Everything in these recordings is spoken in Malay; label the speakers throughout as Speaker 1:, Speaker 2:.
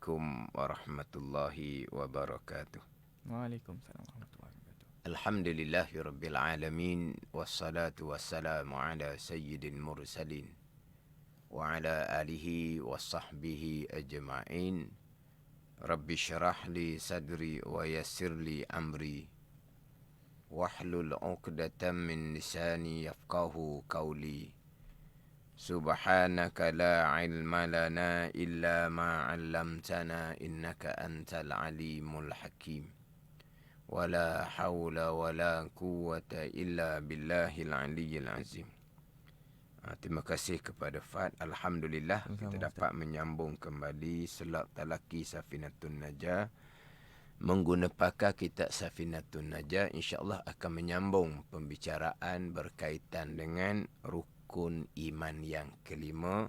Speaker 1: Assalamualaikum warahmatullahi wabarakatuh.
Speaker 2: Waalaikumsalam warahmatullahi wabarakatuh.
Speaker 1: Alhamdulillahirabbil alamin wassalatu wassalamu ala sayyidil mursalin wa ala alihi washabbihi ajma'in. Rabbi syrah li sadri wa yassir li amri wahlul 'uqdatam min lisani yafqahu qawli. Subhanaka la ilma lana illa ma 'allamtana innaka antal alimul hakim. Wala haula wala quwwata illa billahil aliyyil azim. Terima kasih kepada Fad. Alhamdulillah kita dapat menyambung kembali selak talaki Safinatun Najah. Mengguna pakar kitab Safinatun Najah, insya-Allah akan menyambung pembicaraan berkaitan dengan rukun iman yang kelima,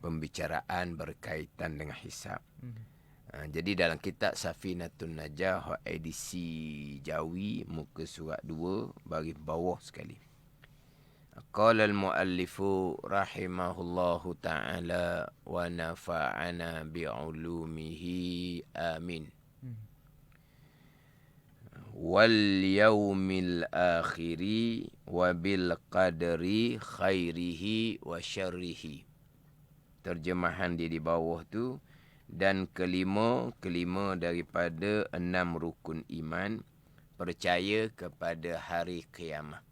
Speaker 1: pembicaraan berkaitan dengan hisab. Jadi dalam kitab Safinatun Najah edisi Jawi muka surat 2 baris bawah sekali. Qala al-muallifu rahimahullahu ta'ala wa nafa'ana bi'ulumihi amin. Wal yaumil akhiri wa bil qadri khairihi wa syarrihi. Terjemahan dia di bawah tu, dan kelima daripada 6 rukun iman, percaya kepada hari kiamat.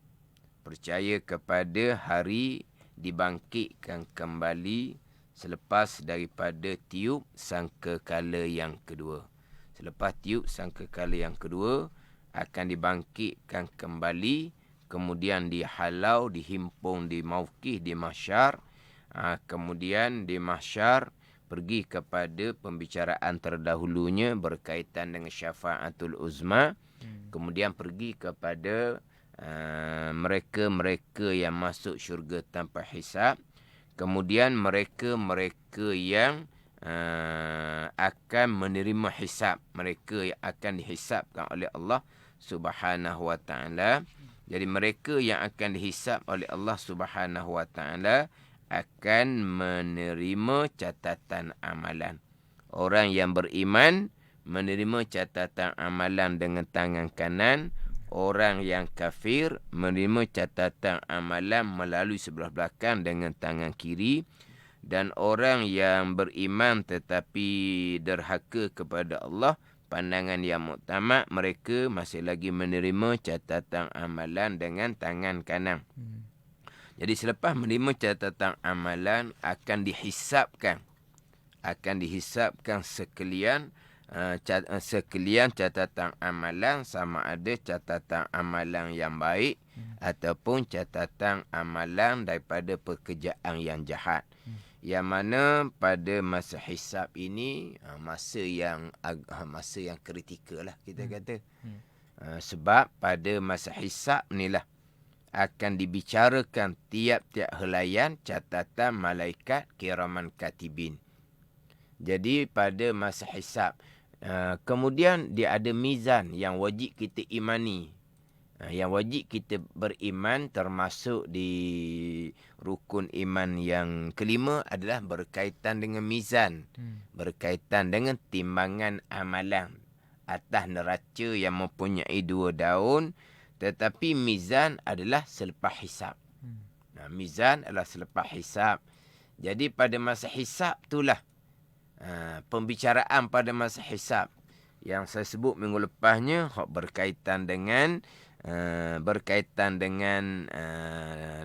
Speaker 1: Percaya kepada hari dibangkitkan kembali selepas daripada tiup sangkakala yang kedua. Selepas tiup sangkakala yang kedua akan dibangkitkan kembali, kemudian dihalau, dihimpun di mauqif, di mahsyar. Kemudian di mahsyar pergi kepada pembicaraan terdahulunya berkaitan dengan syafaatul uzma. Kemudian pergi kepada mereka-mereka yang masuk syurga tanpa hisab. Kemudian mereka-mereka yang akan menerima hisab, mereka yang akan dihisabkan oleh Allah Subhanahu wa ta'ala. Jadi mereka yang akan dihisab oleh Allah Subhanahu wa ta'ala akan menerima catatan amalan. Orang yang beriman menerima catatan amalan dengan tangan kanan. Orang yang kafir menerima catatan amalan melalui sebelah belakang dengan tangan kiri. Dan orang yang beriman tetapi derhaka kepada Allah, pandangan yang muktamad, mereka masih lagi menerima catatan amalan dengan tangan kanan. Jadi selepas menerima catatan amalan akan dihisapkan sekalian catatan amalan, sama ada catatan amalan yang baik ataupun catatan amalan daripada pekerjaan yang jahat. Yang mana pada masa hisab ini masa yang kritikal lah kita kata. Sebab pada masa hisab inilah akan dibicarakan tiap-tiap helaian catatan malaikat kiraman katibin. Jadi pada masa hisab, kemudian dia ada mizan yang wajib kita imani. Yang wajib kita beriman, termasuk di rukun iman yang kelima adalah berkaitan dengan mizan. Berkaitan dengan timbangan amalan atas neraca yang mempunyai 2 daun. Tetapi mizan adalah selepas hisab. Mizan adalah selepas hisab. Jadi pada masa hisab itulah pembicaraan pada masa hisab yang saya sebut minggu lepasnya, berkaitan dengan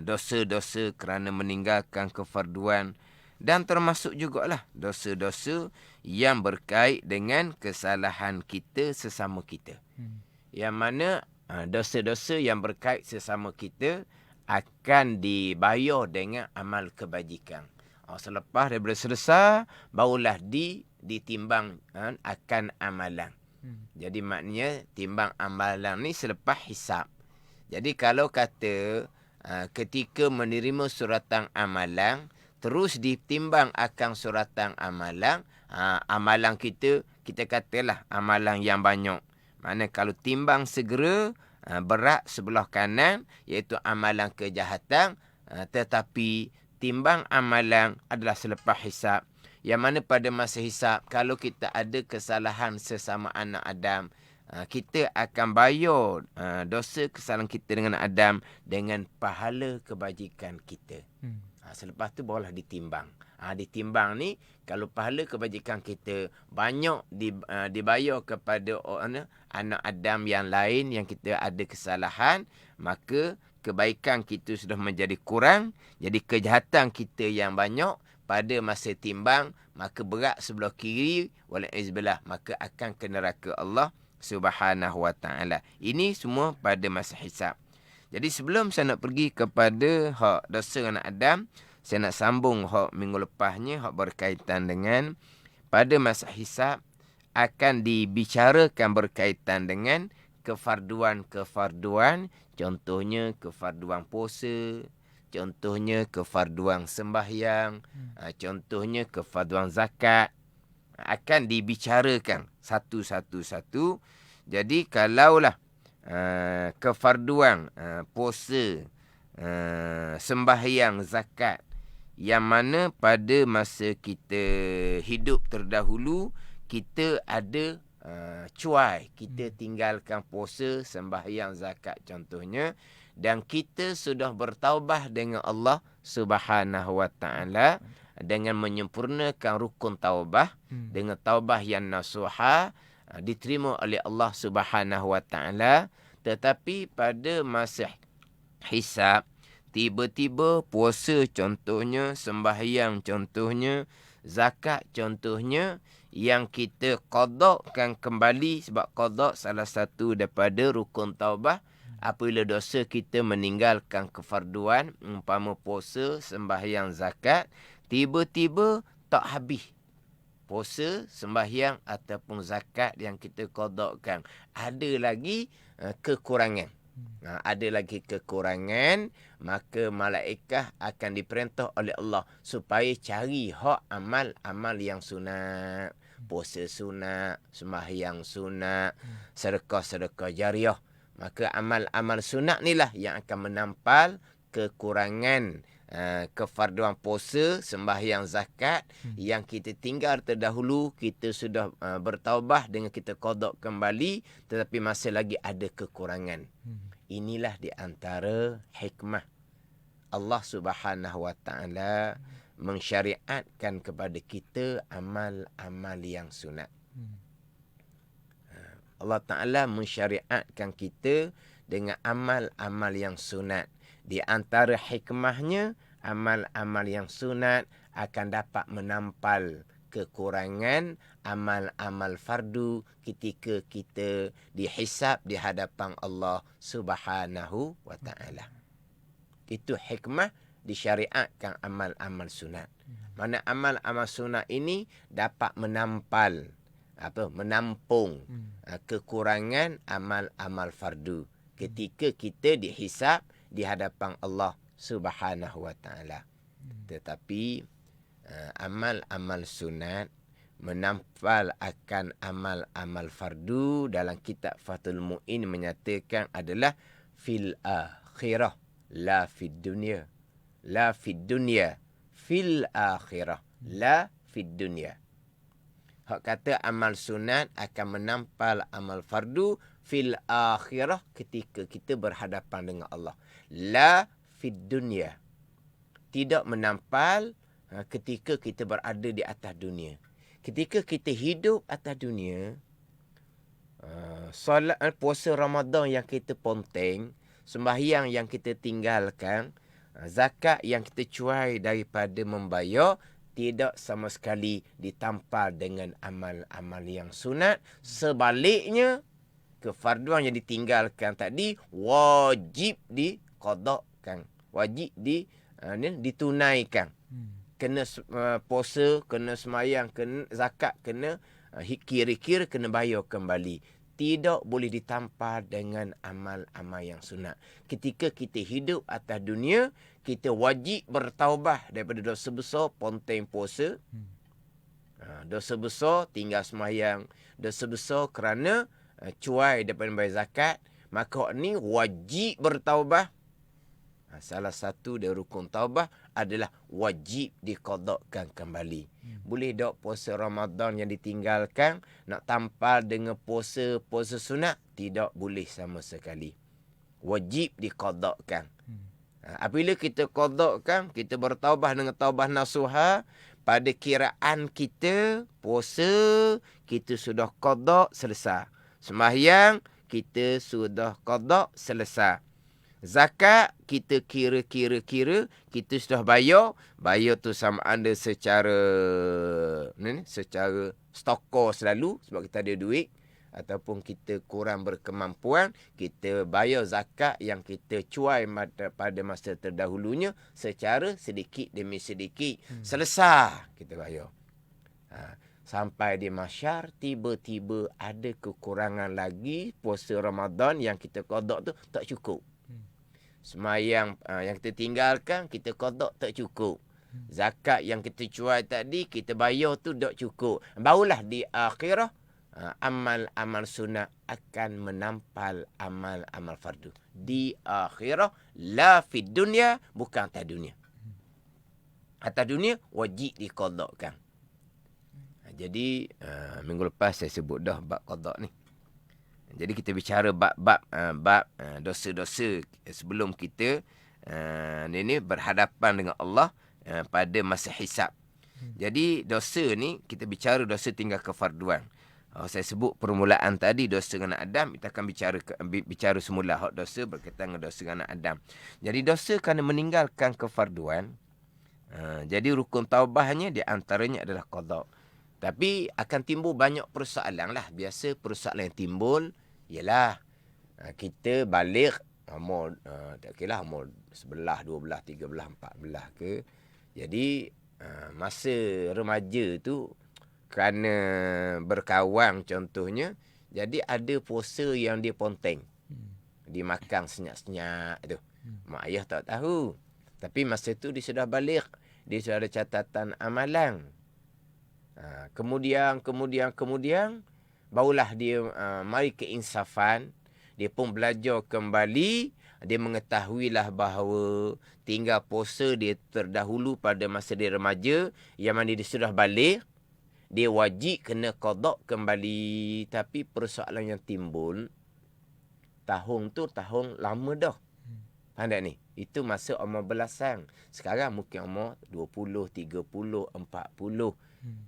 Speaker 1: dosa-dosa kerana meninggalkan kefarduan, dan termasuk jugalah dosa-dosa yang berkait dengan kesalahan kita sesama kita. Yang mana dosa-dosa yang berkait sesama kita akan dibayar dengan amal kebajikan. Selepas daripada selesai, barulah ditimbang akan amalan. Jadi maknanya timbang amalan ni selepas hisab. Jadi kalau kata ketika menerima suratan amalan, terus ditimbang akan suratan amalan, amalan kita katalah amalan yang banyak. Mana kalau timbang segera, berat sebelah kanan, iaitu amalan kejahatan, tetapi timbang amalan adalah selepas hisab, Yang mana pada masa hisab, kalau kita ada kesalahan sesama anak Adam, kita akan bayar dosa kesalahan kita dengan Adam dengan pahala kebajikan kita. Selepas tu barulah ditimbang. Ditimbang ni, kalau pahala kebajikan kita banyak dibayar kepada anak Adam yang lain yang kita ada kesalahan, maka kebaikan kita sudah menjadi kurang. Jadi kejahatan kita yang banyak pada masa timbang, maka berat sebelah kiri, walai'izbillah, maka akan ke neraka Allah Subhanahu wa ta'ala. Ini semua pada masa hisab. Jadi sebelum saya nak pergi kepada hak dosa anak Adam, saya nak sambung hak minggu lepasnya, hak berkaitan dengan pada masa hisab akan dibicarakan berkaitan dengan kefarduan-kefarduan, contohnya kefarduan puasa, contohnya kefarduan sembahyang, contohnya kefarduan zakat, akan dibicarakan satu-satu. Jadi kalaulah kefarduan puasa, sembahyang, zakat, yang mana pada masa kita hidup terdahulu kita ada cuai, kita tinggalkan puasa, sembahyang, zakat contohnya, dan kita sudah bertaubah dengan Allah Subhanahu wa ta'ala dengan menyempurnakan rukun taubah, dengan taubah yang nasuha, diterima oleh Allah Subhanahu wa ta'ala. Tetapi pada masa hisab, tiba-tiba puasa contohnya, sembahyang contohnya, zakat contohnya, yang kita qadakkan kembali, sebab qadak salah satu daripada rukun taubah. Apabila dosa kita meninggalkan kefarduan, umpama puasa, sembahyang, zakat, tiba-tiba tak habis puasa, sembahyang ataupun zakat yang kita qadakkan, ada lagi kekurangan. Ada lagi kekurangan, maka malaikat akan diperintah oleh Allah supaya cari hak amal-amal yang sunat. Puasa sunat, sembahyang sunat, sedekah-sedekah jariah. Maka amal-amal sunat ni lah yang akan menampal kekurangan kefarduan puasa, sembahyang, zakat yang kita tinggal terdahulu. Kita sudah bertaubah dengan kita qada kembali, tetapi masih lagi ada kekurangan. Inilah di antara hikmah Allah Subhanahu wa ta'ala mensyariatkan kepada kita amal-amal yang sunat. Allah Ta'ala mensyariatkan kita dengan amal-amal yang sunat. Di antara hikmahnya, amal-amal yang sunat akan dapat menampal kekurangan amal-amal fardu ketika kita dihisab di hadapan Allah Subhanahu wa ta'ala. Itu hikmah disyariatkan amal-amal sunat. Mana amal-amal sunat ini dapat menampal, menampung kekurangan amal-amal fardu ketika kita dihisab di hadapan Allah Subhanahu wa ta'ala. Tetapi amal-amal sunat menampal akan amal-amal fardu dalam kitab Fathul Mu'in menyatakan adalah fil akhirah la fid dunya. La fid dunya, fil akhirah la fid dunya. Hak kata amal sunat akan menampal amal fardu fil akhirah ketika kita berhadapan dengan Allah. La fid dunya. Tidak menampal ketika kita berada di atas dunia. Ketika kita hidup atas dunia, solat, puasa Ramadan yang kita ponteng, sembahyang yang kita tinggalkan, zakat yang kita cuai daripada membayar, tidak sama sekali ditampal dengan amal-amal yang sunat. Sebaliknya, kefarduan yang ditinggalkan tadi wajib diqadakkan, wajib ditunaikan. Kena puasa, kena semayang, kena zakat, kena kira-kira kena bayar kembali. Tidak boleh ditampal dengan amal-amal yang sunat. Ketika kita hidup atas dunia, kita wajib bertaubah daripada dosa besar, ponteng puasa. Dosa besar, tinggal semayang. Dosa besar kerana cuai daripada bayar zakat. Maka ni wajib bertaubah. Salah satu dari rukun taubah adalah wajib diqadakkan kembali. Boleh tak puasa Ramadan yang ditinggalkan nak tampal dengan puasa sunat? Tidak boleh sama sekali. Wajib diqadakkan. Apabila kita qadakkan, kita bertaubah dengan taubah nasuha, pada kiraan kita puasa kita sudah qadak selesai. Sembahyang kita sudah qadak selesai. Zakat kita kira kita sudah bayar tu sama ada secara secara stokor selalu sebab kita ada duit, ataupun kita kurang berkemampuan, kita bayar zakat yang kita cuai pada masa terdahulunya secara sedikit demi sedikit. Selesai kita bayar. Sampai di mahsyar tiba-tiba ada kekurangan lagi, puasa Ramadan yang kita qadak tu tak cukup. Semayang yang kita tinggalkan, kita qadak tak cukup. Zakat yang kita cuai tadi, kita bayar tu tak cukup. Barulah di akhirah, amal-amal sunat akan menampal amal-amal fardu. Di akhirah, la fid dunya, bukan atas dunia. Atas dunia, wajib diqadakkan. Jadi, minggu lepas saya sebut dah bab qadak ni. Jadi kita bicara bab dosa-dosa sebelum kita ini berhadapan dengan Allah pada masa hisab. Jadi dosa ni kita bicara dosa tinggal kefarduan. Saya sebut permulaan tadi dosa dengan Adam, kita akan bicara semula hak dosa berkaitan dengan dosa dengan Adam. Jadi dosa kerana meninggalkan kefarduan. Jadi rukun taubahnya di antaranya adalah qada. Tapi akan timbul banyak persoalan lah. Biasa persoalan yang timbul ialah kita balik umur, tak kira lah umur 11, 12, 13, 14 ke. Jadi masa remaja tu kerana berkawan contohnya, jadi ada puasa yang dia ponteng. Dia makan senyap-senyap tu. Mak ayah tak tahu. Tapi masa tu dia sudah balik. Dia sudah ada catatan amalan. Kemudian barulah dia mari keinsafan. Dia pun belajar kembali. Dia mengetahuilah bahawa tinggal puasa dia terdahulu pada masa dia remaja, yang mana dia sudah balik. Dia wajib kena qadak kembali. Tapi persoalan yang timbul, tahun tu tahun lama dah. Faham tak ni? Itu masa umur belasan. Sekarang mungkin umur 20, 30, 40.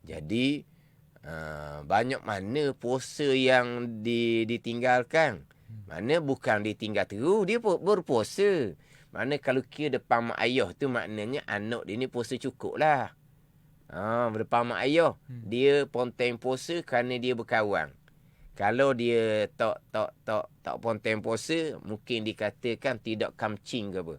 Speaker 1: Jadi banyak mana puasa yang ditinggalkan. Mana bukan ditinggal terus, dia berpuasa. Mana kalau kira depan mak ayah tu maknanya anak dia ni puasa cukup lah. Depan mak ayah, dia ponteng puasa kerana dia berkawan. Kalau dia tak ponteng puasa, mungkin dikatakan tidak kamcing ke apa.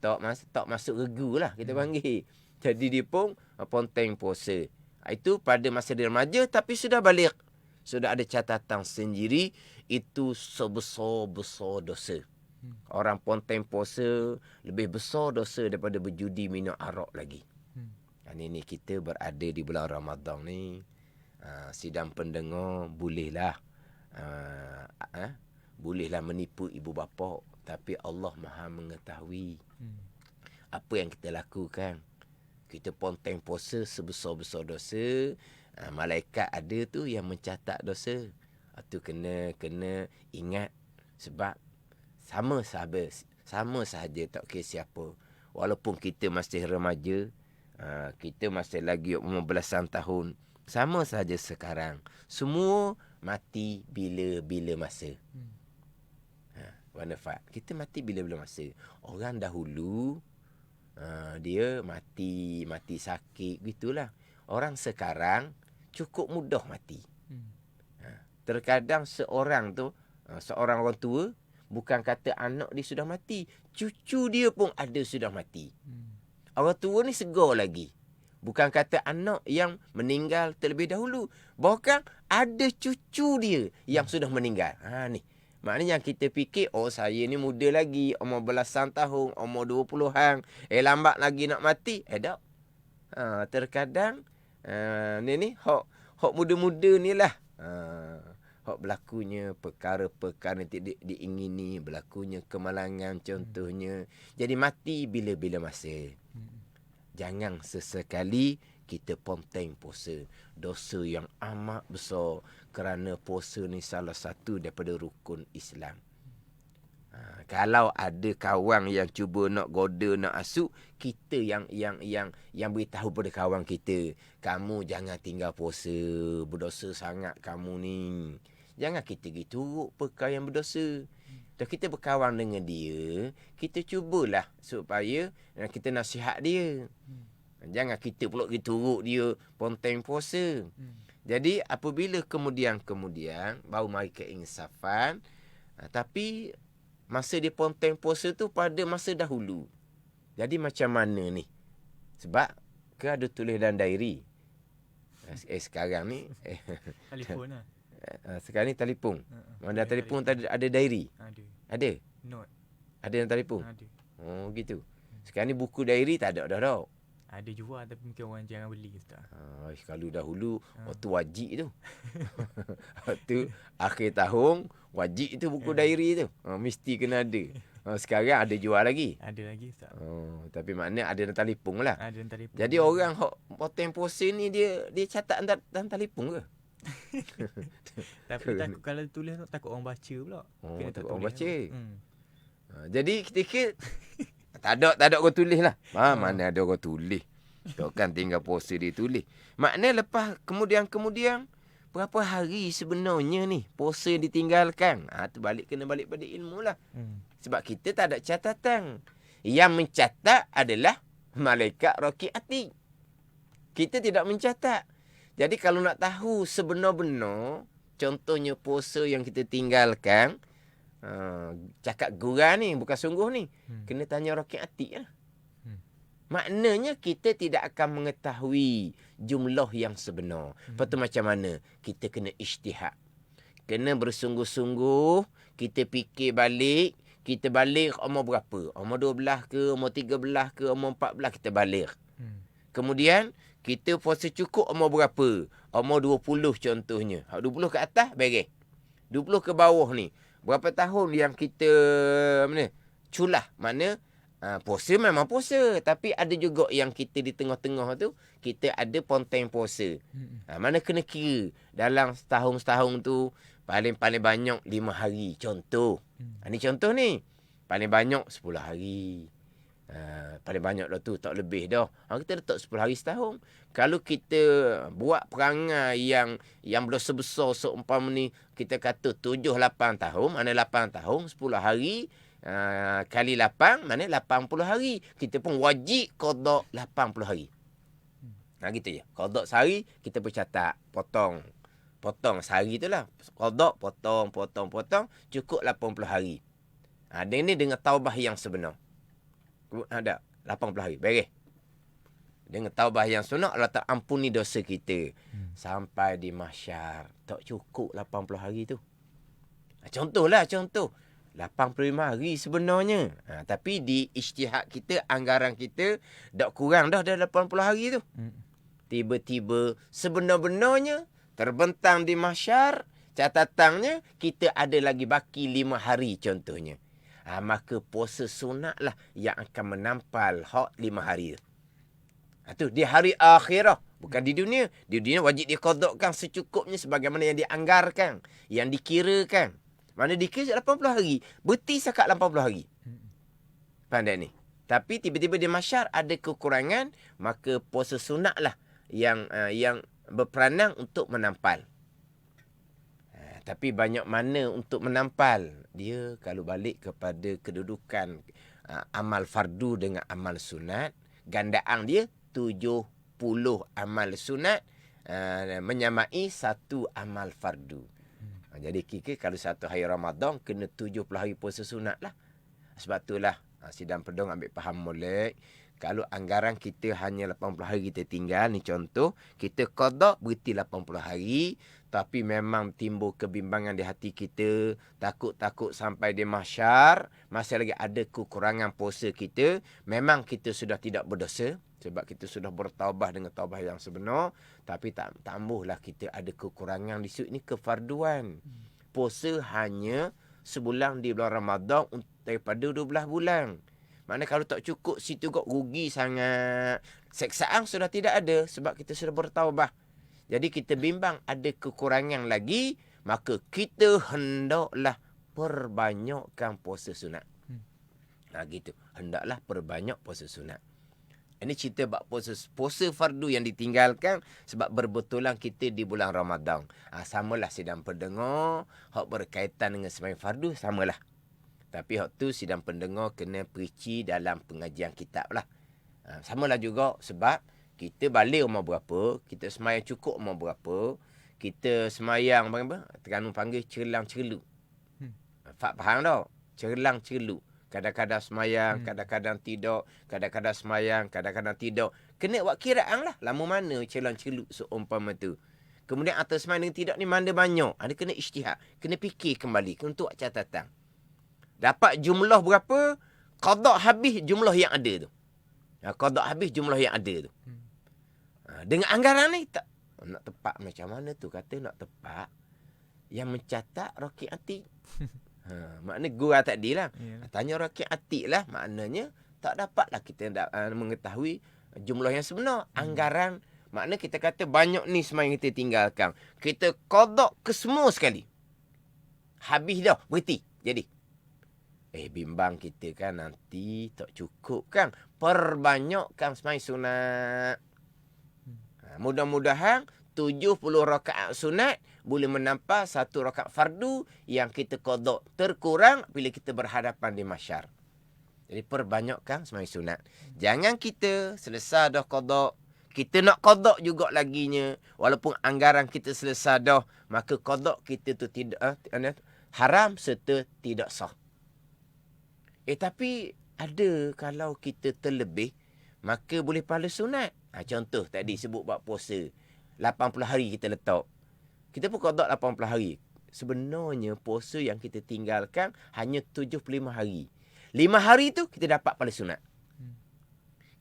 Speaker 1: Tak masuk regu lah kita panggil. Jadi dia pun ponteng puasa. Itu pada masa dia remaja, tapi sudah balik. Sudah ada catatan sendiri, itu sebesar-besar dosa. Orang ponteng puasa lebih besar dosa daripada berjudi minum arak lagi. Ini kita berada di bulan Ramadan ni. Sidang pendengar bolehlah menipu ibu bapa, tapi Allah Maha mengetahui apa yang kita lakukan. Kita ponteng puasa sebesar-besar dosa, malaikat ada tu yang mencatat dosa. Itu kena ingat, sebab sama sahaja tak kira siapa. Walaupun kita masih remaja, kita masih lagi umur belasan tahun, sama sahaja sekarang. Semua mati bila-bila masa. Wanafat. Kita mati bila-bila masa. Orang dahulu dia mati sakit gitulah. Orang sekarang cukup mudah mati. Terkadang seorang orang tua, bukan kata anak dia sudah mati, cucu dia pun ada sudah mati. Orang tua ni segar lagi. Bukan kata anak yang meninggal terlebih dahulu, bahkan ada cucu dia yang sudah meninggal. Ni maknanya yang kita fikir, saya ni muda lagi, umur belasan tahun, umur 20-an, lambat lagi nak mati. Tak. Terkadang ni hok muda-muda ni lah. hok berlakunya perkara-perkara yang tidak diingini, berlakunya kemalangan contohnya. Jadi mati bila-bila masa. Jangan sesekali kita ponteng puasa. Dosa yang amat besar, kerana puasa ni salah satu daripada rukun Islam. Kalau ada kawan yang cuba nak goda, nak asuk, kita yang beritahu pada kawan kita, kamu jangan tinggal puasa, berdosa sangat kamu ni. Jangan kita pergi turut perkara yang berdosa. Dan kita berkawan dengan dia, kita cubalah supaya kita nasihat dia. Jangan kita pula pergi turut dia ponteng puasa. Jadi apabila kemudian baru mari keinsafan, tapi masa dia ponteng puasa tu pada masa dahulu. Jadi macam mana ni? Sebab ada tulis dalam diary. Sekarang ni
Speaker 2: Telefon lah.
Speaker 1: Sekarang ni telefon. Mana telefon ada diary? Ada?
Speaker 2: Note.
Speaker 1: Ada dalam telefon?
Speaker 2: Ada.
Speaker 1: Oh gitu. Sekarang ni buku diary tak ada dah.
Speaker 2: Ada jual tapi mungkin orang jarang beli Ustaz.
Speaker 1: Kalau dahulu waktu wajib tu. Waktu akhir tahun wajib tu buku diary tu. Mesti kena ada. Sekarang ada jual lagi.
Speaker 2: Ada lagi Ustaz.
Speaker 1: Tapi maknanya ada dalam telefon lah.
Speaker 2: Ada dalam telefon.
Speaker 1: Jadi orang hok ponteng puasa ni dia catat dalam telefon ke?
Speaker 2: Tapi takut kalau tulis tu takut orang baca pula.
Speaker 1: Kena takut orang baca.
Speaker 2: Hmm.
Speaker 1: Jadi ketika tak ada orang tulis lah. Mana ada orang tulis. Tak kan tinggal puasa dia tulis. Maknanya lepas kemudian berapa hari sebenarnya ni puasa ditinggalkan. Tu kena balik pada ilmu lah. Sebab kita tak ada catatan. Yang mencatat adalah malaikat raqib atid. Kita tidak mencatat. Jadi kalau nak tahu sebenar-benar, contohnya puasa yang kita tinggalkan, cakap gurau ni, bukan sungguh ni. Kena tanya raqib atid lah. Maknanya kita tidak akan mengetahui jumlah yang sebenar. Lepas tu macam mana? Kita kena ijtihad. Kena bersungguh-sungguh. Kita fikir balik. Kita balik umur berapa? Umur 12 ke? Umur 13 ke? Umur 14 kita balik. Kemudian kita puasa cukup umur berapa? Umur 20 contohnya. 20 ke atas, beres. 20 ke bawah ni. Berapa tahun yang kita culah? Mana? Puasa memang puasa. Tapi ada juga yang kita di tengah-tengah tu, kita ada ponteng puasa. Mana kena kira. Dalam setahun tu, paling banyak 5 hari. Contoh. Ini contoh ni. Paling banyak 10 hari. Paling banyak dah tu, tak lebih dah. Kita letak 10 hari setahun. Kalau kita buat perangai yang berdosa besar seumpama ni, kita kata 7-8 tahun, mana 8 tahun, 10 hari, kali 8, mana 80 hari. Kita pun wajib qada 80 hari. Gitu je. Qada sehari, kita bercatat, potong sehari tu lah. Qada, potong, cukup 80 hari. Ini dengan taubah yang sebenar. Ada 80 hari, beres. Dengan taubah yang sunnah, Allah tak ampuni dosa kita. Sampai di mahsyar, tak cukup 80 hari tu. Contoh. 85 hari sebenarnya. Tapi di ijtihad kita, anggaran kita, tak kurang dah 80 hari tu. Tiba-tiba, sebenar-benarnya, terbentang di mahsyar, catatannya, kita ada lagi baki 5 hari contohnya. Maka puasa sunat lah yang akan menampal hak 5 hari tu. Tu di hari akhirah. Bukan di dunia. Di dunia wajib diqadakkan secukupnya sebagaimana yang dianggarkan. Yang dikirakan. Mana dikira 80 hari. Berti sakat 80 hari. Pandai ni. Tapi tiba-tiba di mahsyar ada kekurangan. Maka puasa sunat lah yang berperanan untuk menampal. Tapi banyak mana untuk menampal. Dia kalau balik kepada kedudukan amal fardu dengan amal sunat. Gandaan dia 70 amal sunat menyamai 1 amal fardu. Jadi kira kalau satu hari Ramadan kena 70 hari puasa sunat lah. Sebab itulah Sidang Pedong ambil faham molek. Kalau anggaran kita hanya 80 hari kita tinggal, ni contoh, kita qada berhenti 80 hari, tapi memang timbul kebimbangan di hati kita, takut-takut sampai di mahsyar, masih lagi ada kekurangan puasa kita, memang kita sudah tidak berdosa, sebab kita sudah bertaubah dengan taubah yang sebenar, tapi tambahlah kita ada kekurangan di situ. Ini kefarduan. Puasa hanya sebulan di bulan Ramadan daripada 12 bulan. Maknanya kalau tak cukup situ kok rugi sangat. Seksaan sudah tidak ada sebab kita sudah bertaubah. Jadi kita bimbang ada kekurangan lagi, maka kita hendaklah perbanyakkan puasa sunat. Gitu. Hendaklah perbanyak puasa sunat. Ini cerita bab puasa fardu yang ditinggalkan sebab berbetulan kita di bulan Ramadan. Samalah sidang pendengar, hak berkaitan dengan sembahyang fardu, samalah. Tapi hak tu sidang pendengar kena perici dalam pengajian kitab lah. Samalah juga sebab kita balik umur berapa, kita semayang cukup umur berapa, kita semayang apa? Terengganu panggil cerlang-cerlu. Faham tak? Cerlang-cerlu. Kadang-kadang semayang, kadang-kadang tidak, kadang-kadang semayang, kadang-kadang tidak. Kena buat kiraan lah. Lama mana cerlang-cerlu seumpama tu. Kemudian atas semayang dengan tidak ni mana banyak. Ada kena ijtihad. Kena fikir kembali untuk catatan. Dapat jumlah berapa, qada habis jumlah yang ada tu. Qada habis jumlah yang ada tu. Dengan anggaran ni tak nak tepat macam mana tu, kata nak tepat yang mencatat Rocky Atik. Maknanya gua tadi lah. Tanya Rocky Atik lah, maknanya tak dapatlah kita mengetahui jumlah yang sebenar. Anggaran, maknanya kita kata banyak ni semayang kita tinggalkan. Kita qada ke semua sekali. Habis dah, berhenti. Jadi bimbang kita kan nanti tak cukup kan. Perbanyakkan semayang sunat. Mudah-mudahan 70 rakaat sunat boleh menampak 1 rakaat fardu yang kita qada terkurang bila kita berhadapan di mahsyar. Jadi perbanyakkan sembahyang sunat. Jangan kita selesai dah qada, kita nak qada juga laginya, walaupun anggaran kita selesai dah, maka qada kita tu tidak haram serta tidak sah. Tapi ada kalau kita terlebih, maka boleh pahala sunat. Contoh tadi sebut bab puasa. 80 hari kita letak. Kita pun qada 80 hari. Sebenarnya puasa yang kita tinggalkan hanya 75 hari. 5 hari tu kita dapat pahala sunat.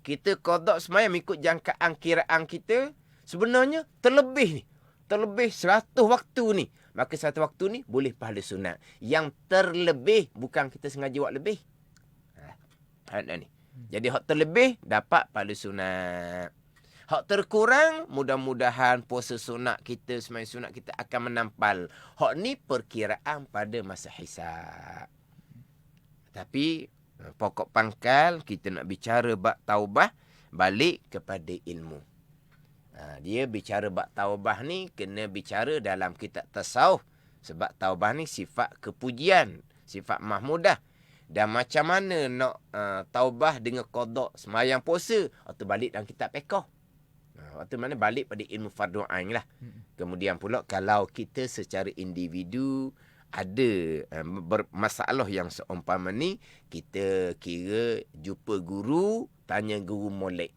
Speaker 1: Kita qada semayang ikut jangkaan kiraan kita, sebenarnya terlebih ni. Terlebih 100 waktu ni. Maka 100 waktu ni boleh pahala sunat. Yang terlebih bukan kita sengaja buat lebih. Ada ni. Jadi hak terlebih dapat pahala sunat. Hak terkurang, mudah-mudahan puasa sunat kita, sembahyang sunat kita akan menampal. Hak ni perkiraan pada masa hisab. Tapi pokok pangkal kita nak bicara bab taubah, balik kepada ilmu. Dia bicara bab taubah ni kena bicara dalam kitab tasawuf. Sebab taubah ni sifat kepujian, sifat mahmudah. Dan macam mana nak taubah dengan qada sembahyang puasa, atau balik dalam kitab fiqh. Waktu mana balik pada ilmu fardu ain lah. Kemudian pula kalau kita secara individu ada masalah yang seumpama ni, kita kira jumpa guru, tanya guru molek.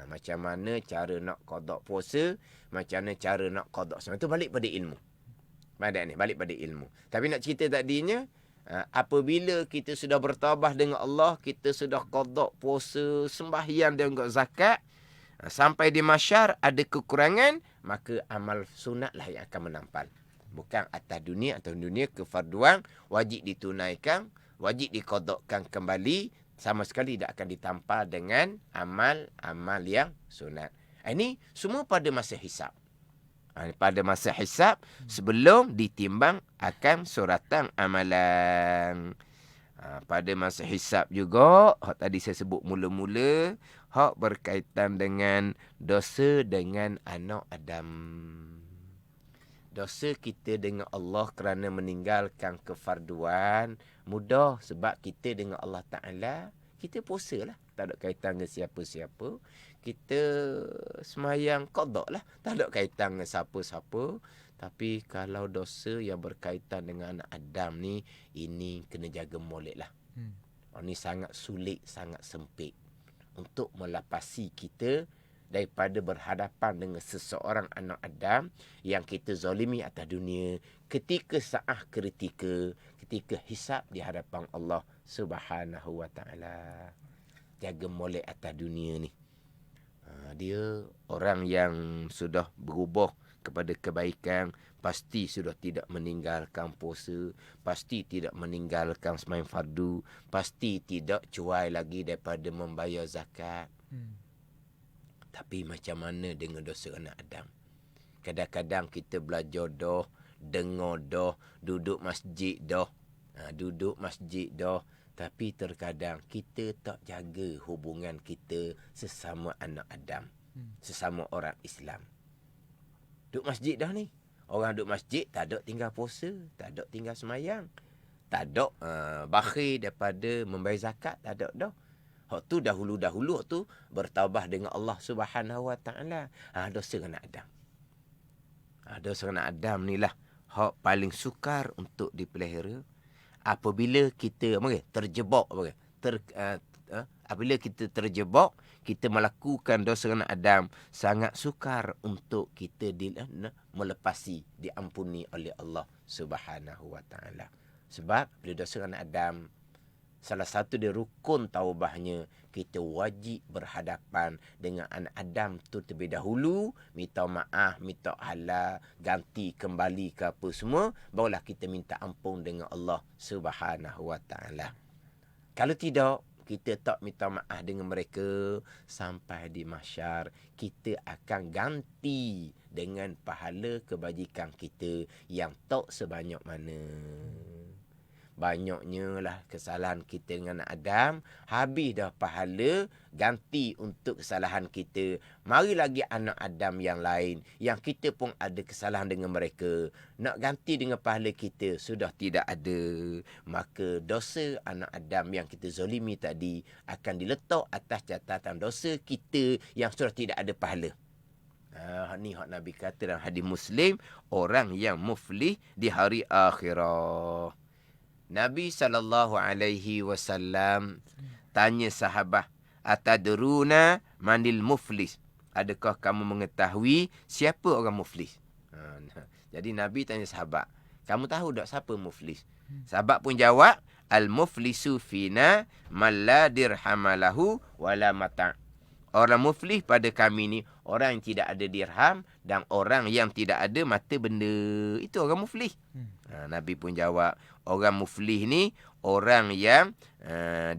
Speaker 1: Macam mana cara nak qada puasa, macam mana cara nak qada semua. Itu balik pada ilmu. Balik pada ilmu. Tapi nak cerita tadinya, apabila kita sudah bertaubat dengan Allah, kita sudah qada puasa, sembahyang dan juga zakat, sampai di mahsyar ada kekurangan, maka amal sunatlah yang akan menampal. Bukan atas dunia atau dunia kefarduan, wajib ditunaikan, wajib diqadakan kembali, sama sekali tidak akan ditampal dengan amal-amal yang sunat. Ini semua pada masa hisab. Pada masa hisab, sebelum ditimbang akan suratan amalan. Pada masa hisab juga, hak tadi saya sebut mula-mula, hak berkaitan dengan dosa dengan anak Adam. Dosa kita dengan Allah kerana meninggalkan kefarduan mudah, sebab kita dengan Allah Ta'ala, kita puasa lah. Tak ada kaitan dengan siapa-siapa. Kita semayang qada lah. Tak ada kaitan dengan siapa-siapa. Tapi kalau dosa yang berkaitan dengan anak Adam ni, ini kena jaga molek lah. Ini sangat sulit, sangat sempit. untuk melepasi kita daripada berhadapan dengan seseorang anak Adam yang kita zalimi atas dunia ketika saat kritikal, ketika hisab di hadapan Allah Subhanahu wa taala. Jaga molek atas dunia ni. Dia orang yang sudah berubah kepada kebaikan, pasti sudah tidak meninggalkan puasa, pasti tidak meninggalkan sembahyang fardu, pasti tidak cuai lagi daripada membayar zakat. Tapi macam mana dengan dosa anak Adam? Kadang-kadang kita belajar dah, dengar dah, duduk masjid dah. Duduk masjid dah. Tapi terkadang kita tak jaga hubungan kita sesama anak Adam. Sesama orang Islam. Duduk masjid dah ni. Orang duduk masjid tak ada tinggal puasa, tak ada tinggal semayang. Tak ada bakhil daripada membayar zakat, tak ada dah. Hak tu dahulu-dahulu hak tu bertaubat dengan Allah Subhanahu wa taala. Dosa anak Adam. Dosa anak Adam ni lah hak paling sukar untuk dipelihara. Apabila kita terjebak apabila kita terjebak, kita melakukan dosa anak Adam, sangat sukar untuk kita melepasi, diampuni oleh Allah Subhanahu wa taala. Sebab bila dosa anak Adam, salah satu dia rukun taubahnya, kita wajib berhadapan dengan anak Adam tu terlebih dahulu, minta maaf, minta halal, ganti kembali ke apa semua, barulah kita minta ampun dengan Allah Subhanahu wa taala. Kalau tidak, kita tak minta maaf dengan mereka, sampai di mahsyar kita akan ganti dengan pahala kebajikan kita yang tak sebanyak mana. Banyaknya lah kesalahan kita dengan anak Adam. Habis dah pahala, ganti untuk kesalahan kita. Mari lagi anak Adam yang lain, yang kita pun ada kesalahan dengan mereka. Nak ganti dengan pahala kita, sudah tidak ada. Maka dosa anak Adam yang kita zalimi tadi akan diletak atas catatan dosa kita yang sudah tidak ada pahala. Ni hak Nabi kata dalam hadis Muslim, orang yang muflih di hari akhirat. Nabi SAW tanya sahabat, atadruna manil muflis? Adakah kamu mengetahui siapa orang muflis? Jadi Nabi tanya sahabat, kamu tahu tak siapa muflis? Sahabat pun jawab, al-muflisu fina man la dirhamalahu wala mata'. Orang muflis pada kami ni, orang yang tidak ada dirham dan orang yang tidak ada mata benda. Itu orang muflis. Nabi pun jawab, orang muflis ni orang yang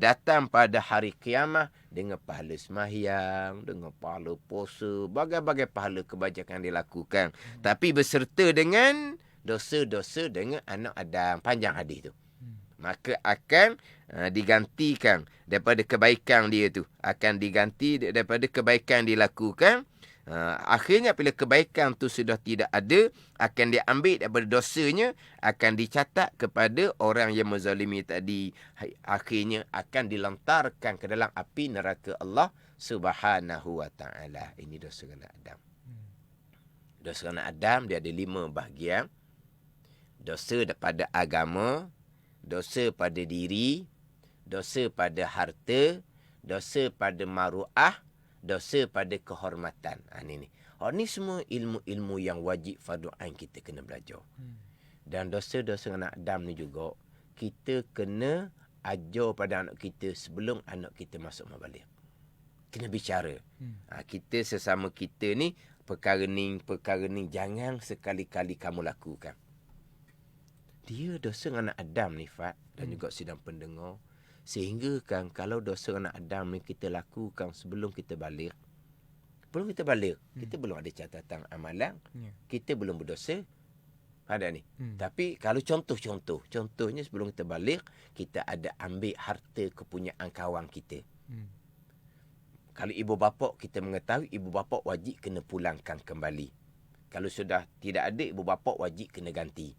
Speaker 1: datang pada hari kiamat dengan pahala sembahyang, dengan pahala puasa, bagai-bagai pahala kebajikan dilakukan. Tapi berserta dengan dosa-dosa dengan anak Adam. Panjang hadis tu. Maka akan digantikan daripada kebaikan dia tu. Akan diganti daripada kebaikan dilakukan. Akhirnya bila kebaikan tu sudah tidak ada, akan diambil daripada dosanya, akan dicatat kepada orang yang menzalimi tadi. Akhirnya akan dilantarkan ke dalam api neraka Allah Subhanahu wa taala. Ini dosa anak Adam. Dosa anak Adam dia ada 5 bahagian. Dosa daripada agama, dosa pada diri, dosa pada harta, dosa pada maruah, dosa pada kehormatan. Ni. Ni semua ilmu-ilmu yang wajib fardu ain kita kena belajar. Dan dosa-dosa anak Adam ni juga, kita kena ajar pada anak kita sebelum anak kita masuk mabalik. Kena bicara. Kita sesama kita ni, perkara ni jangan sekali-kali kamu lakukan. Dia dosa anak Adam ni, Fat, dan juga sidang pendengar. Sehingga kan kalau dosa anak Adam ni kita lakukan sebelum kita balik. Belum kita balik, kita belum ada catatan amalan. Kita belum berdosa. Ada ni. Tapi kalau contohnya sebelum kita balik, kita ada ambil harta kepunyaan kawan kita. Kalau ibu bapa kita mengetahui, ibu bapa wajib kena pulangkan kembali. Kalau sudah tidak ada, ibu bapa wajib kena ganti.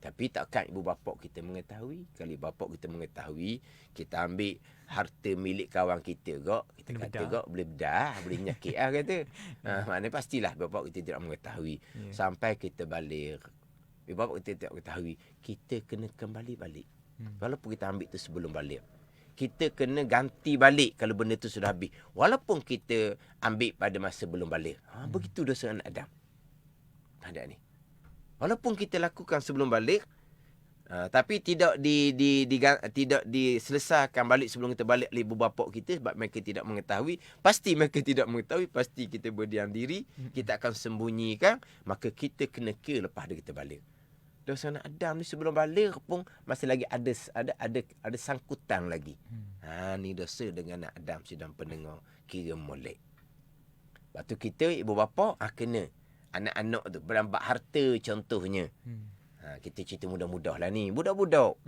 Speaker 1: Tapi takkan ibu bapa kita mengetahui. Kalau ibu bapa kita mengetahui, kita ambil harta milik kawan kita gak, kita kata gak boleh bedah, boleh nyakit kata. Maknanya pastilah ibu bapa kita tidak mengetahui. Sampai kita balik, ibu bapa kita tidak mengetahui, kita kena kembali balik. Walaupun kita ambil tu sebelum balik, kita kena ganti balik kalau benda tu sudah habis. Walaupun kita ambil pada masa belum balik. Begitu dosa anak Adam. Ada ni. Walaupun kita lakukan sebelum balik, tapi tidak tidak diselesaikan balik sebelum kita balik oleh ibu bapa kita sebab mereka tidak mengetahui. Pasti mereka tidak mengetahui, pasti kita berdiam diri, kita akan sembunyikan, maka kita kena kira lepas kita balik. Dosa anak Adam ni sebelum balik pun masih lagi ada sangkutan lagi. Ni dosa dengan anak Adam sedang pendengar kira molek. Lepas tu kita ibu bapa kena anak-anak tu berambat harta contohnya. Kita cerita mudah-mudah lah ni. Budak-budak.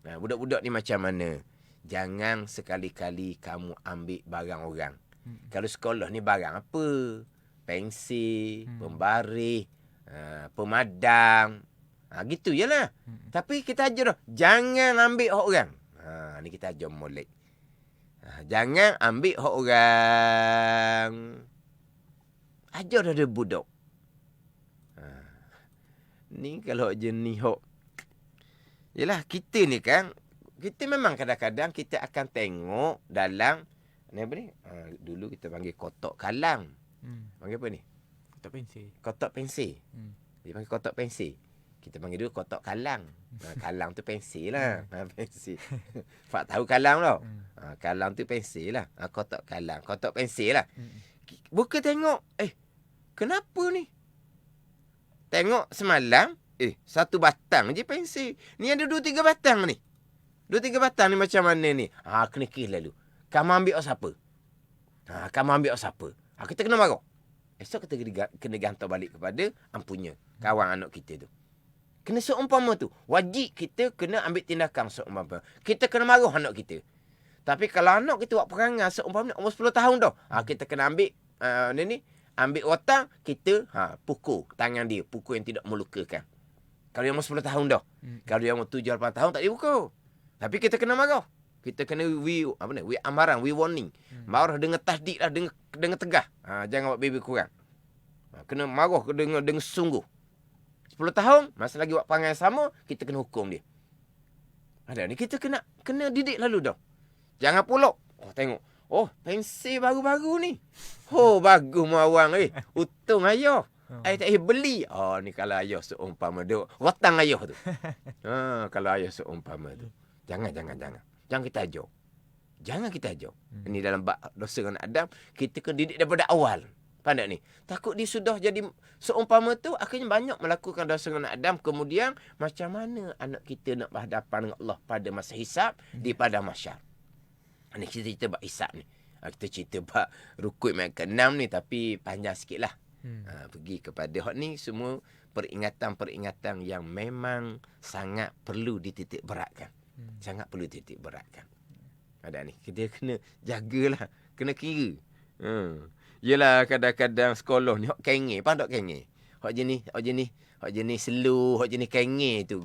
Speaker 1: Budak-budak ni macam mana? Jangan sekali-kali kamu ambil barang orang. Kalau sekolah ni barang apa? Pensil, pembaris, pemadam. Gitu je lah. Tapi kita ajar dah. Jangan ambil hak orang. Ni kita ajar molek. Jangan ambil hak orang. Ajar dah dia budak. Ni kalau jenis hok. Yalah, kita ni kan, kita memang kadang-kadang kita akan tengok dalam, ni apa ni? Dulu kita panggil kotak kalang. Panggil apa ni?
Speaker 2: Kotak pensil.
Speaker 1: Kotak pensil. Dia panggil kotak pensil. Kita panggil dulu kotak kalang. Kalang tu pensil lah. Pensil. Fak tahu kalang tau. Kalang tu pensil lah. Kotak kalang. Kotak pensil lah. Buka tengok. Kenapa ni? Tengok semalam, satu batang je pensil. Ni ada 2-3 batang ni. 2-3 batang ni macam mana ni? Kena kira lalu. Kamu ambil siapa? Kamu ambil siapa? Kita kena marah. Esok kita kena gantar balik kepada ampunya kawan anak kita tu. Kena seumpama tu. Wajib kita kena ambil tindakan seumpama. Kita kena marah anak kita. Tapi kalau anak kita buat perangai seumpama umur 10 tahun dah. Kita kena ambil ambil rotan, kita pukul tangan dia. Pukul yang tidak melukakan. Kalau dia umur 10 tahun dah. Kalau dia umur 7-8 tahun, tak dipukul. Tapi kita kena marah. Kita kena we amaran, we warning. Marah dengan tasdik lah, dengan tegah. Jangan buat baby kurang. Kena marah dengan sungguh. 10 tahun, masa lagi buat perangai sama, kita kena hukum dia. Ada ni, kita kena didik lalu dah. Jangan pulak. Tengok. Pensil baru-baru ni. Bagus mawang. Untung ayah. Tak beli. Ni kalau ayah seumpama tu. Rotang ayah tu. Kalau ayah seumpama tu. Jangan. Jangan kita ajar. Jangan kita ajar. Ini dalam bab dosa anak Adam. Kita kena didik daripada awal. Pandai ni. Takut dia sudah jadi seumpama tu. Akhirnya banyak melakukan dosa anak Adam. Kemudian macam mana anak kita nak berhadapan dengan Allah pada masa hisab di padang mahsyar. Ni kita cerita bab hisab ni. Kita cerita bab rukun yang ke-6 ni. Tapi panjang sikit lah. Pergi kepada hak ni semua peringatan-peringatan yang memang sangat perlu dititik beratkan. Sangat perlu dititik beratkan. Ada ni. Kita kena jagalah. Kena kira. Yelah kadang-kadang sekolah ni hak kengeh. Faham tak kengeh? Hak jenis slow. Hak jenis kengeh tu.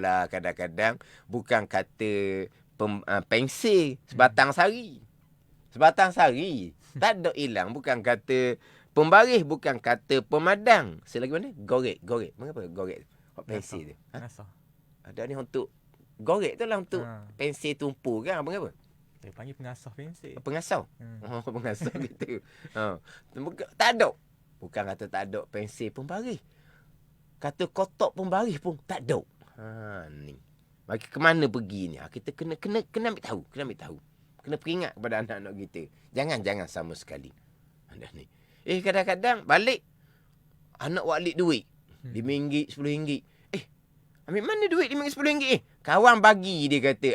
Speaker 1: Lah kadang-kadang bukan kata pensil sebatang sari. Sebatang sari. Tak ada hilang. Bukan kata pembaris. Bukan kata pemadang. Selagi mana? Gorek. Mengapa gorek? Pensil tu. Ada ni untuk gorek tu lah untuk pensil tumpu kan. Mengapa?
Speaker 2: Dia panggil pengasah pensil.
Speaker 1: Pengasah? Pengasah gitu. Tak ada. Bukan kata tak ada pensil pembaris. Kata kotak pembaris pun tak ada. Ni. Bagi ke mana pergi ni? Kita kena ambil tahu. Kena peringat kepada anak-anak kita. Jangan sama sekali. Anda ni. Kadang-kadang balik. Anak balik duit. RM5, RM10. Ambil mana duit RM5, RM10? Kawan bagi dia kata.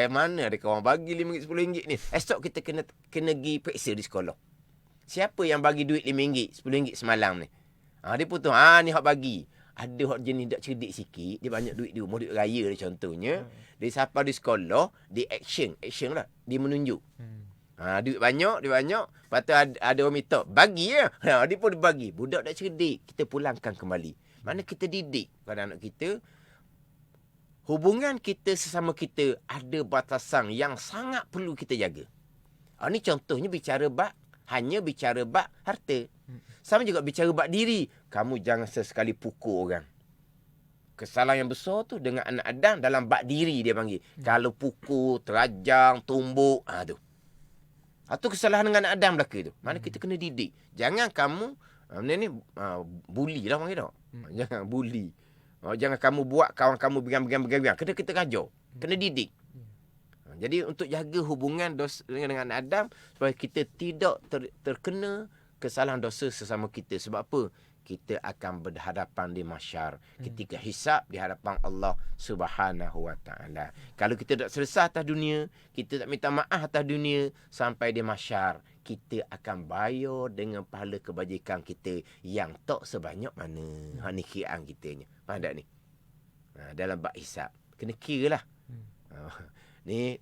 Speaker 1: Mana ada kawan bagi RM5, RM10 ni? Esok kita kena pergi periksa di sekolah. Siapa yang bagi duit RM5, RM10 semalam ni? Dia putus. Ni hak bagi. Ada hak jenis tak cerdik sikit. Dia banyak duit di rumah. Duit raya dia contohnya. Dia siapa di sekolah. Dia action lah. Dia menunjuk. Duit banyak. Lepas tu ada orang minta. Bagi ya. Dia pun bagi. Budak tak cerdik. Kita pulangkan kembali. Mana kita didik pada anak kita. Hubungan kita sesama kita. Ada batasan yang sangat perlu kita jaga. Ni contohnya hanya bicara bab harta. Sama juga bicara bab diri. Kamu jangan sesekali pukul orang. kesalahan yang besar tu dengan anak Adam dalam bab diri dia panggil. Kalau pukul, terajang, tumbuk, tu. Itu kesalahan dengan anak Adam belaka tu. Mana kita kena didik. Jangan kamu bully lah panggil tak. Jangan bully. Jangan kamu buat kawan kamu berang. Kena kita ajar. Kena didik. Jadi untuk jaga hubungan dosa dengan anak Adam supaya kita tidak terkena kesalahan dosa sesama kita. Sebab apa? Kita akan berhadapan di mahsyar ketika hisab di hadapan Allah Subhanahu wa taala. Kalau kita tak selesai atas dunia, kita tak minta maaf atas dunia, sampai di mahsyar kita akan bayar dengan pahala kebajikan kita yang tak sebanyak mana. Ni kiraan kitanya. Faham tak ni? Dalam bab hisab kena kiralah. Ni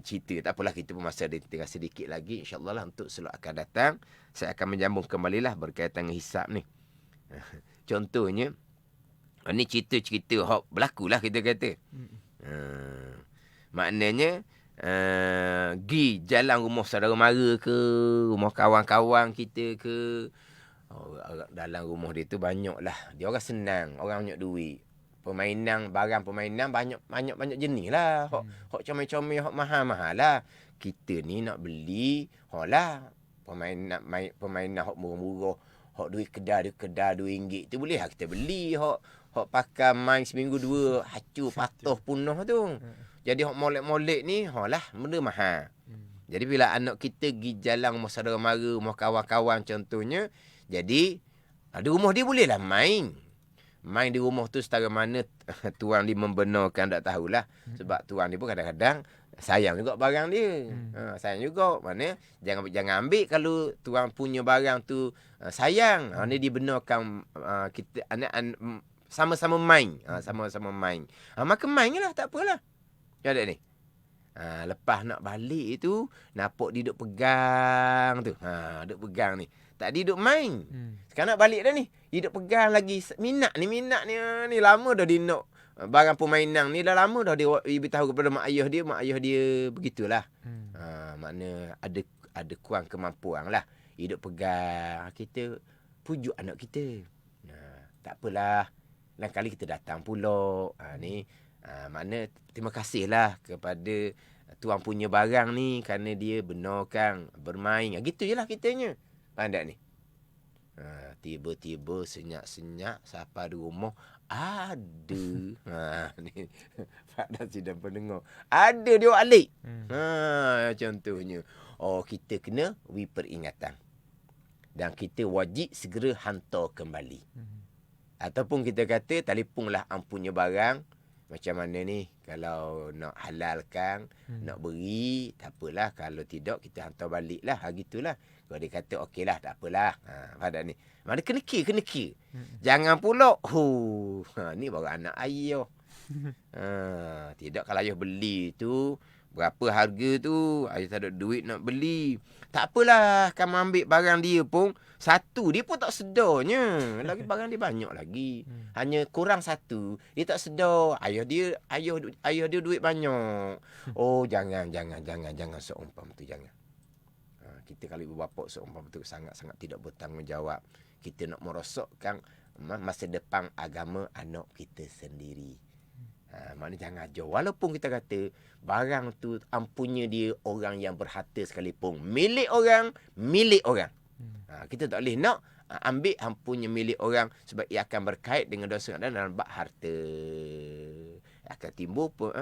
Speaker 1: cerita. Tak apalah, kita pun masa ada tinggal sedikit lagi. InsyaAllah lah untuk slot akan datang saya akan menyambung kembalilah berkaitan dengan hisab ni. Contohnya ni cerita-cerita hak berlakulah kita kata. Maknanya gi jalan rumah saudara mara ke, rumah kawan-kawan kita ke. Dalam rumah dia tu banyaklah. Dia orang senang, orang banyak duit. Barang permainan banyak jenis lah. Hak comel-comel, hak mahal-mahal lah. Kita ni nak beli lah permainan hak murah-murah. Hak duit kedai RM2 tu boleh lah kita beli. Hak pakai main seminggu 2 hacu patuh punah tu. Jadi hak molek-molek ni lah benda mahal. Jadi bila anak kita pergi jalan rumah saudara mara, rumah kawan-kawan contohnya, jadi ada rumah dia bolehlah main di rumah tu setara mana tuan dia membenarkan, tak tahulah. Sebab tuan dia pun kadang-kadang sayang juga barang dia. Sayang juga. Mana jangan ambil kalau tuan punya barang tu sayang. Ni dibenarkan kita sama-sama main. Sama-sama main. Maka main lah, tak apalah. Ada ni. Lepas nak balik tu, nampak dia duk pegang tu. Duk pegang ni. Tak dia duk main. Sekarang nak balik dah ni. Dia duk pegang lagi. Minat ni. Lama dah dia nak barang permainan ni. Dah lama dah dia beritahu kepada mak ayah dia begitulah. Makna ada kurang kemampuan lah. Dia duk pegang. Kita pujuk anak kita. Tak apalah. Lain kali kita datang pula. Ni. Makna terima kasihlah kepada tuan punya barang ni kerana dia benarkan bermain. Gitu je lah kitanya. Faham tak ni? Tiba-tiba senyap-senyap siapa di rumah ada. Ni Pak Nasi dan pendengar. Ada dia alik. Contohnya. Kita kena beri peringatan. Dan kita wajib segera hantar kembali. Ataupun kita kata telefonlah ampunya barang. Macam mana ni, kalau nak halalkan, nak beri, tak apalah. Kalau tidak, kita hantar balik lah. Gitulah. Kalau dia kata, okey lah, tak apalah. Faham tak ni? Mana kena kira. Jangan pula, ni baru anak ayah. Tidak, kalau ayah beli tu, berapa harga tu, ayah tak ada duit nak beli. Tak apalah, kamu ambil barang dia pun, satu, dia pun tak sedarnya. Lagi barang dia banyak lagi. Hanya kurang satu, dia tak sedar. Ayah dia duit banyak. Jangan seumpam tu, jangan. Kita kalau ibu bapa seumpam tu sangat-sangat tidak bertanggungjawab. Kita nak merosakkan masa depan agama anak kita sendiri. Maknanya jangan ajar. Walaupun kita kata barang tu ampunnya dia orang yang berharta sekalipun. Milik orang. Kita tak boleh nak ambil ampunnya milik orang sebab ia akan berkait dengan dosa dalam bab harta. Akan timbul pun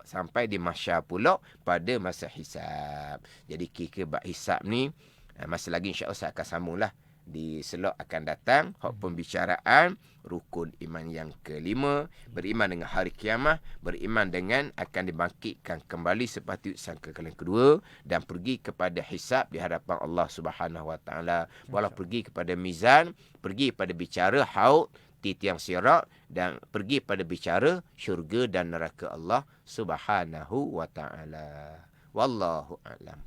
Speaker 1: sampai di mahsyar pula pada masa hisab. Jadi kira bab hisab ni masa lagi insya-Allah saya akan sambunglah di slot akan datang. Hak pembicaraan rukun iman yang kelima, beriman dengan hari kiamat, beriman dengan akan dibangkitkan kembali sepatutnya sangka kali kedua, dan pergi kepada hisab di hadapan Allah Subhanahu wa taala. Walau pergi kepada mizan, pergi pada bicara haud, titiang sirat, dan pergi pada bicara syurga dan neraka Allah Subhanahu wa taala. Wallahu a'lam.